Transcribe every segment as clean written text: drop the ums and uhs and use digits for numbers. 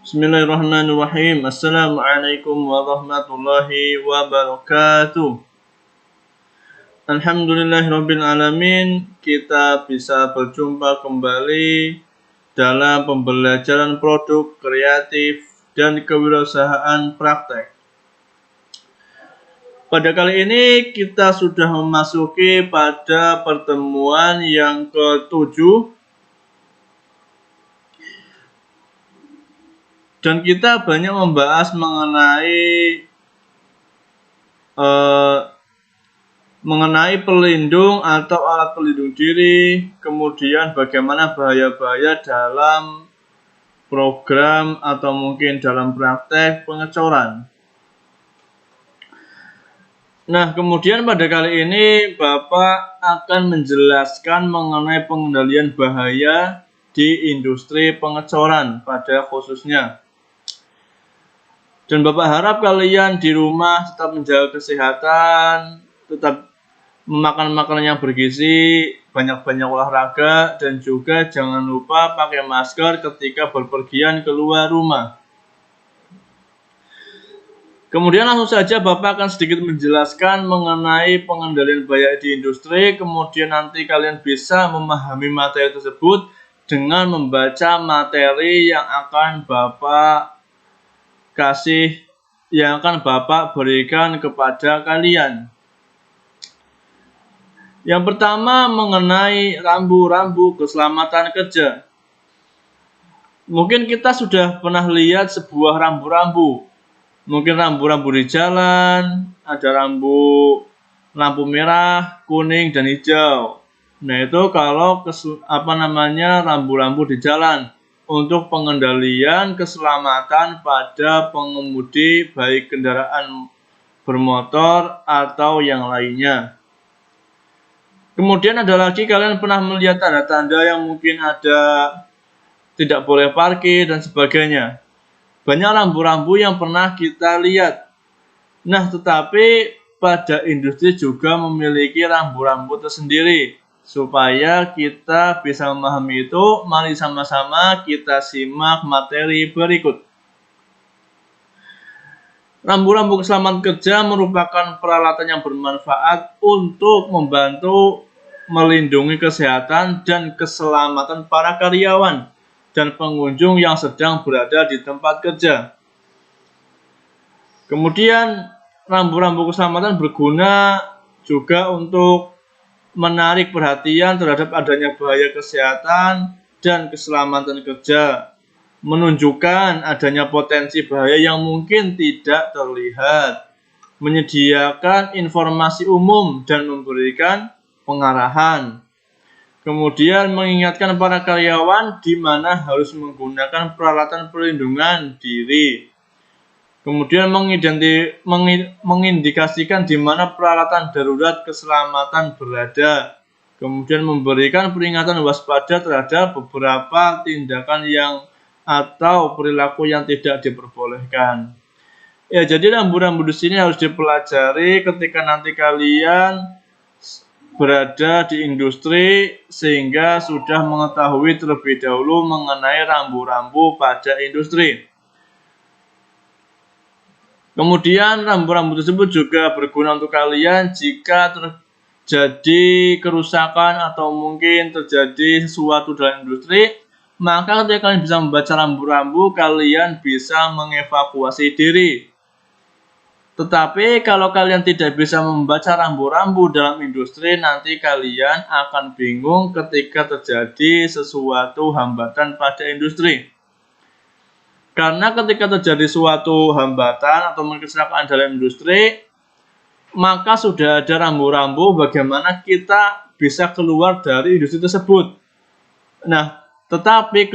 Bismillahirrahmanirrahim. Assalamualaikum warahmatullahi wabarakatuh. Alhamdulillahirabbil alamin. Kita bisa berjumpa kembali dalam pembelajaran produk kreatif dan kewirausahaan praktek. Pada kali ini kita sudah memasuki pada pertemuan yang ke-7. Dan kita banyak membahas mengenai pelindung atau alat pelindung diri, kemudian bagaimana bahaya-bahaya dalam program atau mungkin dalam praktek pengecoran. Nah, kemudian pada kali ini Bapak akan menjelaskan mengenai pengendalian bahaya di industri pengecoran pada khususnya. Dan Bapak harap kalian di rumah tetap menjaga kesehatan, tetap memakan makanan yang bergizi, banyak-banyak olahraga, dan juga jangan lupa pakai masker ketika berpergian keluar rumah. Kemudian langsung saja Bapak akan sedikit menjelaskan mengenai pengendalian bahaya di industri, kemudian nanti kalian bisa memahami materi tersebut dengan membaca materi yang akan Bapak berikan kepada kalian. Yang pertama mengenai rambu-rambu keselamatan kerja. Mungkin kita sudah pernah lihat sebuah rambu-rambu. Mungkin rambu-rambu di jalan, ada lampu merah, kuning, dan hijau. Nah, itu kalau rambu-rambu di jalan untuk pengendalian keselamatan pada pengemudi baik kendaraan bermotor atau yang lainnya. Kemudian ada lagi kalian pernah melihat tanda-tanda yang mungkin ada tidak boleh parkir dan sebagainya. Banyak rambu-rambu yang pernah kita lihat. Nah, tetapi pada industri juga memiliki rambu-rambu tersendiri. Supaya kita bisa memahami itu, mari sama-sama kita simak materi berikut. Rambu-rambu keselamatan kerja merupakan peralatan yang bermanfaat untuk membantu melindungi kesehatan dan keselamatan para karyawan dan pengunjung yang sedang berada di tempat kerja. Kemudian, rambu-rambu keselamatan berguna juga untuk menarik perhatian terhadap adanya bahaya kesehatan dan keselamatan kerja, menunjukkan adanya potensi bahaya yang mungkin tidak terlihat, menyediakan informasi umum dan memberikan pengarahan. Kemudian mengingatkan para karyawan di mana harus menggunakan peralatan perlindungan diri. Kemudian mengindikasikan di mana peralatan darurat keselamatan berada. Kemudian memberikan peringatan waspada terhadap beberapa tindakan atau perilaku yang tidak diperbolehkan. Ya, jadi rambu-rambu di sini harus dipelajari ketika nanti kalian berada di industri sehingga sudah mengetahui terlebih dahulu mengenai rambu-rambu pada industri. Kemudian rambu-rambu tersebut juga berguna untuk kalian jika terjadi kerusakan atau mungkin terjadi sesuatu dalam industri, maka ketika kalian bisa membaca rambu-rambu, kalian bisa mengevakuasi diri. Tetapi kalau kalian tidak bisa membaca rambu-rambu dalam industri, nanti kalian akan bingung ketika terjadi sesuatu hambatan pada industri. Karena ketika terjadi suatu hambatan atau kecelakaan dalam industri, maka sudah ada rambu-rambu bagaimana kita bisa keluar dari industri tersebut. Nah, tetapi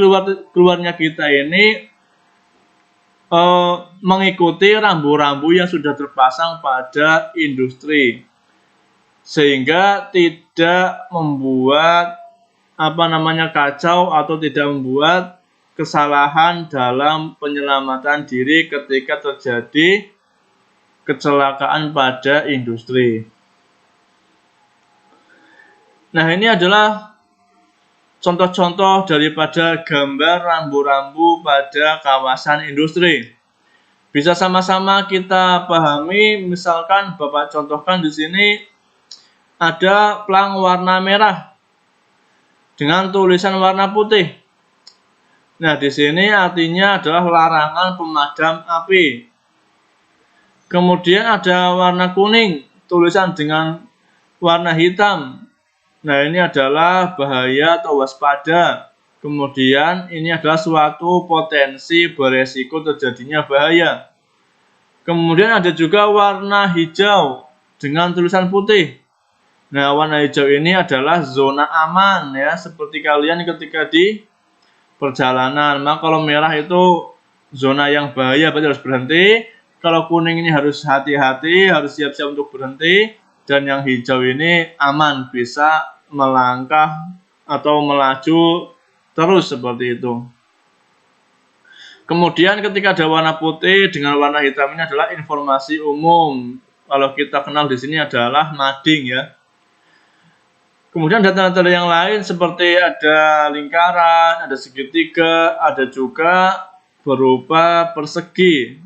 keluarnya kita ini mengikuti rambu-rambu yang sudah terpasang pada industri, sehingga tidak membuat kacau atau tidak membuat kesalahan dalam penyelamatan diri ketika terjadi kecelakaan pada industri. Nah, ini adalah contoh-contoh daripada gambar rambu-rambu pada kawasan industri. Bisa sama-sama kita pahami, misalkan Bapak contohkan di sini ada pelang warna merah dengan tulisan warna putih. Nah, di sini artinya adalah larangan pemadam api. Kemudian ada warna kuning, tulisan dengan warna hitam. Nah, ini adalah bahaya atau waspada. Kemudian ini adalah suatu potensi beresiko terjadinya bahaya. Kemudian ada juga warna hijau dengan tulisan putih. Nah, warna hijau ini adalah zona aman ya, seperti kalian ketika di perjalanan. Maka kalau merah itu zona yang bahaya, berarti harus berhenti. Kalau kuning ini harus hati-hati, harus siap-siap untuk berhenti. Dan yang hijau ini aman, bisa melangkah atau melaju terus seperti itu. Kemudian ketika ada warna putih dengan warna hitam ini adalah informasi umum. Kalau kita kenal di sini adalah mading ya. Kemudian ada tanda-tanda yang lain seperti ada lingkaran, ada segitiga, ada juga berupa persegi.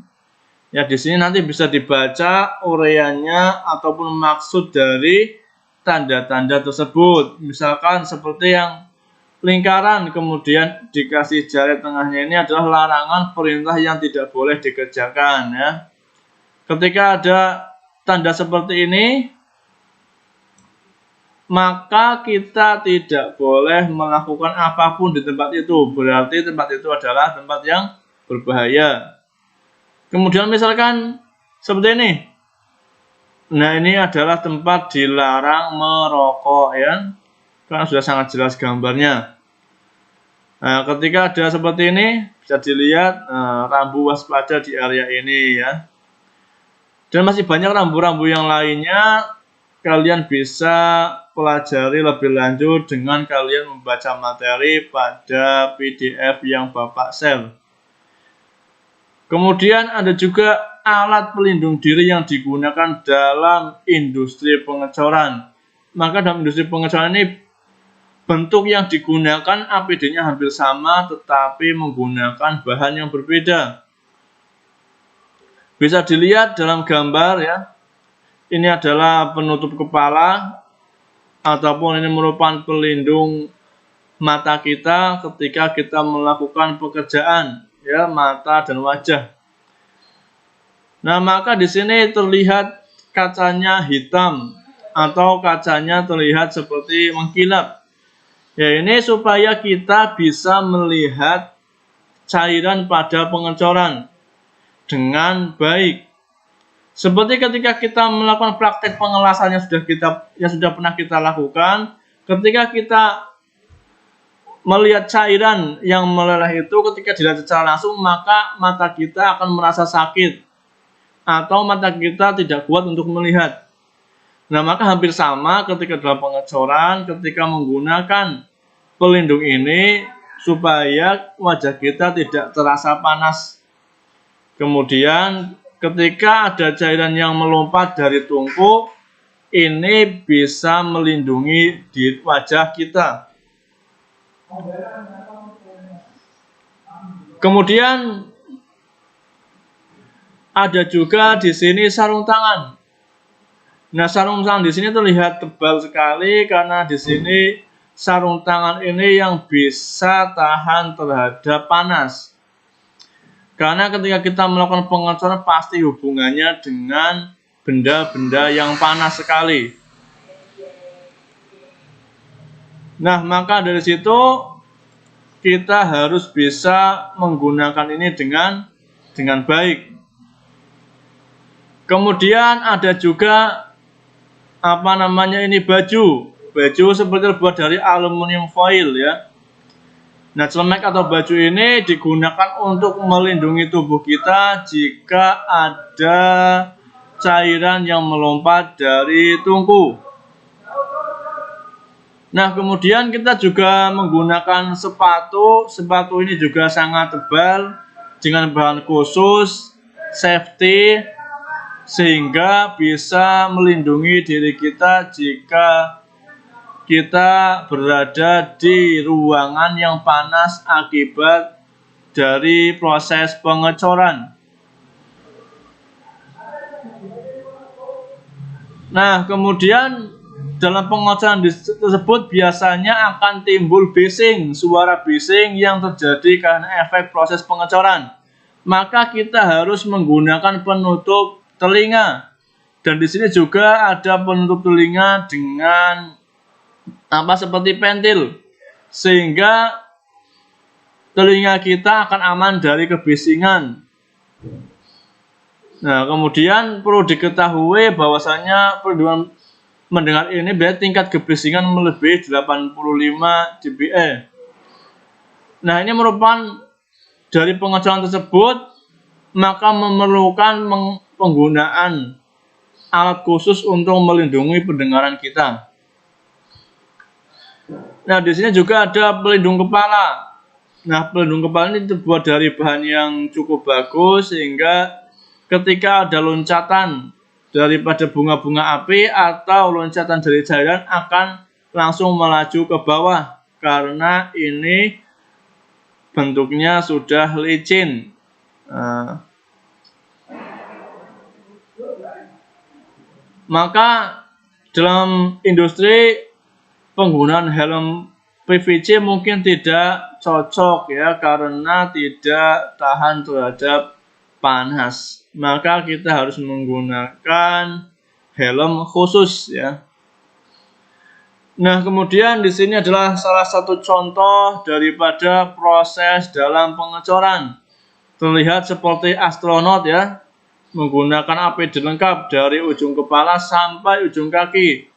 Ya, di sini nanti bisa dibaca uraiannya ataupun maksud dari tanda-tanda tersebut. Misalkan seperti yang lingkaran, kemudian dikasih jari tengahnya ini adalah larangan perintah yang tidak boleh dikerjakan ya. Ketika ada tanda seperti ini, maka kita tidak boleh melakukan apapun di tempat itu. Berarti tempat itu adalah tempat yang berbahaya. Kemudian misalkan seperti ini. Nah, ini adalah tempat dilarang merokok ya. Karena sudah sangat jelas gambarnya. Nah, ketika ada seperti ini, bisa dilihat rambu waspada di area ini ya. Dan masih banyak rambu-rambu yang lainnya. Kalian bisa pelajari lebih lanjut dengan kalian membaca materi pada PDF yang Bapak share. Kemudian ada juga alat pelindung diri yang digunakan dalam industri pengecoran. Maka dalam industri pengecoran ini bentuk yang digunakan APD-nya hampir sama tetapi menggunakan bahan yang berbeda. Bisa dilihat dalam gambar ya. Ini adalah penutup kepala ataupun ini merupakan pelindung mata kita ketika kita melakukan pekerjaan ya, mata dan wajah. Nah, maka di sini terlihat kacanya hitam atau kacanya terlihat seperti mengkilap. Ya, ini supaya kita bisa melihat cairan pada pengecoran dengan baik. Seperti ketika kita melakukan praktek pengelasan yang sudah pernah kita lakukan, ketika kita melihat cairan yang meleleh itu ketika dilihat secara langsung, maka mata kita akan merasa sakit atau mata kita tidak kuat untuk melihat. Nah, maka hampir sama ketika dalam pengecoran, ketika menggunakan pelindung ini supaya wajah kita tidak terasa panas. Kemudian ketika ada cairan yang melompat dari tungku, ini bisa melindungi di wajah kita. Kemudian ada juga di sini sarung tangan. Nah, sarung tangan di sini terlihat tebal sekali karena di sini sarung tangan ini yang bisa tahan terhadap panas. Karena ketika kita melakukan pengecoran pasti hubungannya dengan benda-benda yang panas sekali. Nah, maka dari situ kita harus bisa menggunakan ini dengan baik. Kemudian ada juga ini baju. Baju seperti terbuat dari aluminium foil ya. Nah, celemek atau baju ini digunakan untuk melindungi tubuh kita jika ada cairan yang melompat dari tungku. Nah, kemudian kita juga menggunakan sepatu. Sepatu ini juga sangat tebal dengan bahan khusus, safety, sehingga bisa melindungi diri kita jika kita berada di ruangan yang panas akibat dari proses pengecoran. Nah, kemudian dalam pengecoran tersebut biasanya akan timbul bising, suara bising yang terjadi karena efek proses pengecoran. Maka kita harus menggunakan penutup telinga. Dan di sini juga ada penutup telinga dengan seperti pentil, sehingga telinga kita akan aman dari kebisingan. Nah, kemudian perlu diketahui bahwasanya perlindungan mendengar ini berarti tingkat kebisingan melebihi 85 dBA. Nah, ini merupakan dari pengecoran tersebut, maka memerlukan penggunaan alat khusus untuk melindungi pendengaran kita. Nah, di sini juga ada pelindung kepala. Nah, pelindung kepala ini terbuat dari bahan yang cukup bagus sehingga ketika ada loncatan daripada bunga-bunga api atau loncatan dari cairan akan langsung melaju ke bawah karena ini bentuknya sudah licin. Maka dalam industri penggunaan helm PVC mungkin tidak cocok ya karena tidak tahan terhadap panas. Maka kita harus menggunakan helm khusus ya. Nah, kemudian di sini adalah salah satu contoh daripada proses dalam pengecoran. Terlihat seperti astronot ya, menggunakan APD lengkap dari ujung kepala sampai ujung kaki.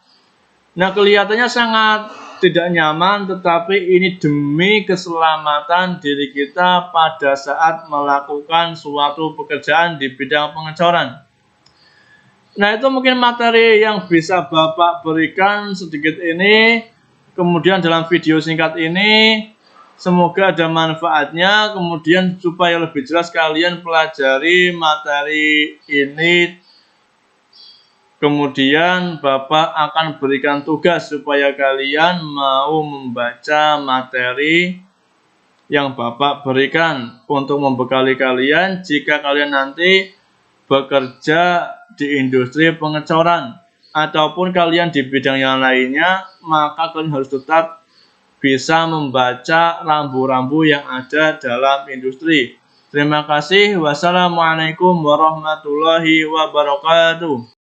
Nah, kelihatannya sangat tidak nyaman, tetapi ini demi keselamatan diri kita pada saat melakukan suatu pekerjaan di bidang pengecoran. Nah, itu mungkin materi yang bisa Bapak berikan sedikit ini. Kemudian dalam video singkat ini, semoga ada manfaatnya. Kemudian supaya lebih jelas kalian pelajari materi ini. Kemudian Bapak akan berikan tugas supaya kalian mau membaca materi yang Bapak berikan untuk membekali kalian jika kalian nanti bekerja di industri pengecoran ataupun kalian di bidang yang lainnya, maka kalian harus tetap bisa membaca rambu-rambu yang ada dalam industri. Terima kasih. Wassalamualaikum warahmatullahi wabarakatuh.